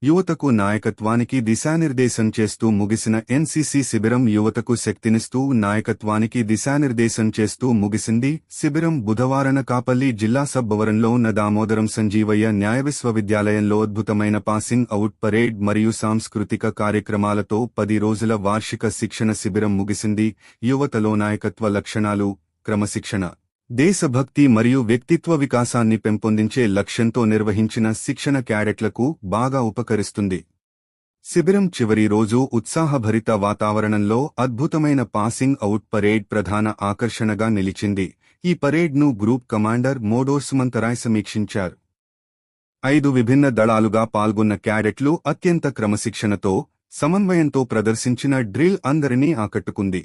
యువతకు నాయకత్వానికి దిశానిర్దేశం చేస్తూ ముగిసిన ఎన్సీసీ శిబిరం యువతకు శక్తినిస్తూ నాయకత్వానికి దిశానిర్దేశం చేస్తూ ముగిసింది. శిబిరం బుధవారం కాపల్లి జిల్లా సబ్బవరంలో ఉన్న దామోదరం సంజీవయ్య న్యాయ విశ్వవిద్యాలయంలో అద్భుతమైన పాసింగ్ అవుట్ పరేడ్ మరియు సాంస్కృతిక కార్యక్రమాలతో 10 రోజుల వార్షిక శిక్షణ శిబిరం ముగిసింది. యువతలో నాయకత్వ లక్షణాలు, క్రమశిక్షణ, దేశభక్తి మరియు వ్యక్తిత్వ వికాసాన్ని పెంపొందించే లక్ష్యంతో నిర్వహించిన శిక్షణ క్యాడెట్లకు బాగా ఉపకరిస్తుంది. శిబిరం చివరి రోజు ఉత్సాహభరిత వాతావరణంలో అద్భుతమైన పాసింగ్ అవుట్ పరేడ్ ప్రధాన ఆకర్షణగా నిలిచింది. ఈ పరేడ్ను గ్రూప్ కమాండర్ మోడోర్ సుమంతరాయ్ సమీక్షించారు. 5 విభిన్న దళాలుగా పాల్గొన్న క్యాడెట్లు అత్యంత క్రమశిక్షణతో, సమన్వయంతో ప్రదర్శించిన డ్రిల్ అందరినీ ఆకట్టుకుంది.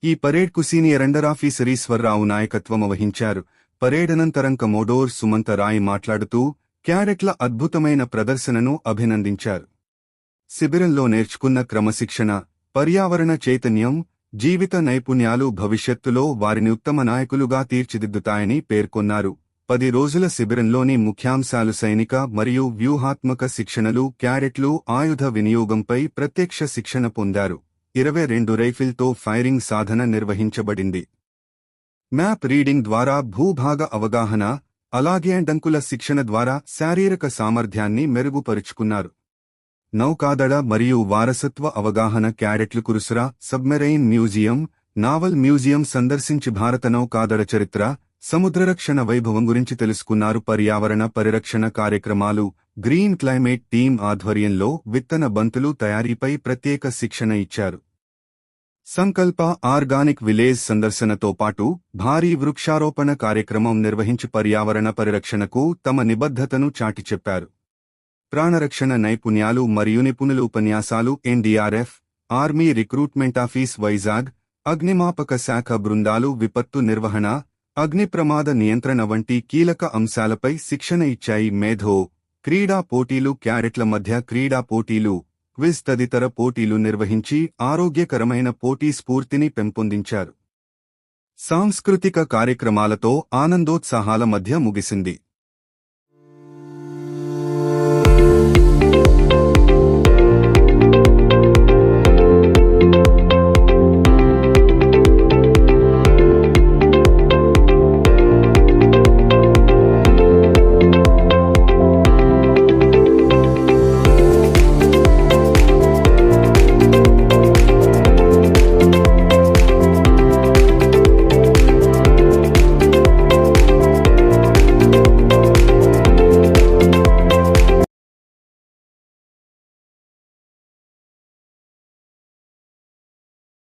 ఈ పరేడ్కు సీనియర్ అండర్ ఆఫీసర్ ఈశ్వర్రావు నాయకత్వం వహించారు. పరేడ్ అనంతరం కమోడోర్ సుమంతరాయ్ మాట్లాడుతూ క్యాడెట్ల అద్భుతమైన ప్రదర్శనను అభినందించారు. శిబిరంలో నేర్చుకున్న క్రమశిక్షణ, పర్యావరణ చైతన్యం, జీవిత నైపుణ్యాలు భవిష్యత్తులో వారిని ఉత్తమ నాయకులుగా తీర్చిదిద్దుతాయని పేర్కొన్నారు. 10 రోజుల శిబిరంలోని ముఖ్యాంశాలు సైనిక మరియు వ్యూహాత్మక శిక్షణలు. క్యాడెట్లు ఆయుధ వినియోగంపై ప్రత్యక్ష శిక్షణ పొందారు. 22 రైఫిల్తో ఫైరింగ్ సాధన నిర్వహించబడింది. మ్యాప్ రీడింగ్ ద్వారా భూభాగ అవగాహన, అలాగే డంకుల శిక్షణ ద్వారా శారీరక సామర్థ్యాన్ని మెరుగుపరుచుకున్నారు. నౌకాదళ మరియు వారసత్వ అవగాహన. క్యాడెట్లు కురుసురా సబ్మెరైన్ మ్యూజియం, నావల్ మ్యూజియం సందర్శించి భారత నౌకాదళ చరిత్ర, సముద్రరక్షణ వైభవం గురించి తెలుసుకున్నారు. పర్యావరణ పరిరక్షణ కార్యక్రమాలు. గ్రీన్ క్లైమేట్ టీం ఆధ్వర్యంలో విత్తన బంతులు తయారీపై ప్రత్యేక శిక్షణ ఇచ్చారు. సంకల్ప ఆర్గానిక్ విలేజ్ సందర్శనతో పాటు భారీ వృక్షారోపణ కార్యక్రమం నిర్వహించి పర్యావరణ పరిరక్షణకు తమ నిబద్ధతను చాటి చెప్పారు. ప్రాణరక్షణ నైపుణ్యాలు మరియు నిపుణుల ఉపన్యాసాలు. NDRF, army recruitment office Vizag, అగ్నిమాపక శాఖ బృందాలు విపత్తు నిర్వహణ, అగ్ని ప్రమాద నియంత్రణ వంటి కీలక అంశాలపై శిక్షణ ఇచ్చాయి. మేధో క్రీడా పోటీలు. క్యాడెట్ల మధ్య క్రీడా పోటీలు, క్విజ్ తదితర పోటీలు నిర్వహించి ఆరోగ్యకరమైన పోటీ స్ఫూర్తిని పెంపొందించారు. సాంస్కృతిక కార్యక్రమాలతో ఆనందోత్సాహాల మధ్య ముగిసింది.